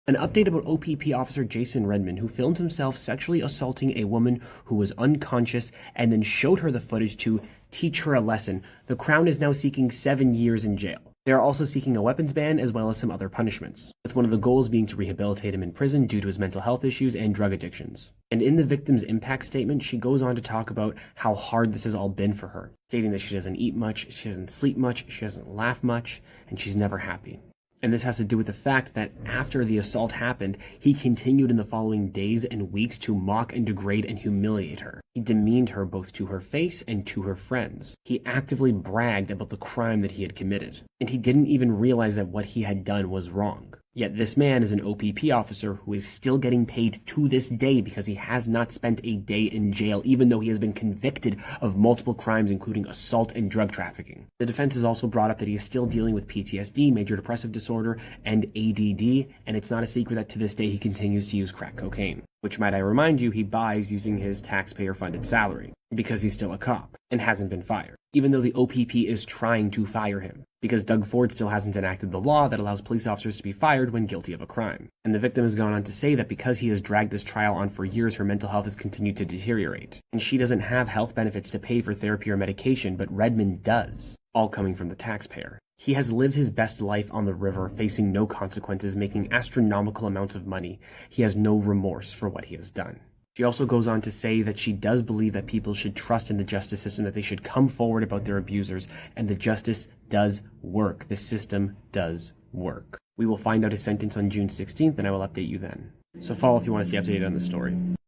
An update about OPP officer Jason Redmond, who filmed himself sexually assaulting a woman who was unconscious and then showed her the footage to teach her a lesson. The Crown is now seeking 7 years in jail. They are also seeking a weapons ban as well as some other punishments, with one of the goals being to rehabilitate him in prison due to his mental health issues and drug addictions. And in the victim's impact statement, she goes on to talk about how hard this has all been for her, stating that she doesn't eat much, she doesn't sleep much, she doesn't laugh much, and she's never happy. And this has to do with the fact that after the assault happened, he continued in the following days and weeks to mock and degrade and humiliate her. He demeaned her both to her face and to her friends. He actively bragged about the crime that he had committed. And he didn't even realize that what he had done was wrong. Yet this man is an OPP officer who is still getting paid to this day because he has not spent a day in jail, even though he has been convicted of multiple crimes, including assault and drug trafficking. The defense has also brought up that he is still dealing with PTSD, major depressive disorder, and ADD, and it's not a secret that to this day he continues to use crack cocaine, which, might I remind you, he buys using his taxpayer-funded salary, because he's still a cop and hasn't been fired, even though the OPP is trying to fire him, because Doug Ford still hasn't enacted the law that allows police officers to be fired when guilty of a crime. And the victim has gone on to say that because he has dragged this trial on for years, her mental health has continued to deteriorate, and she doesn't have health benefits to pay for therapy or medication, but Redmond does, all coming from the taxpayer. He has lived his best life on the river, facing no consequences, making astronomical amounts of money. He has no remorse for what he has done. She also goes on to say that she does believe that people should trust in the justice system, that they should come forward about their abusers, and the justice does work. The system does work. We will find out his sentence on June 16th, and I will update you then. So follow if you want to stay updated on the story.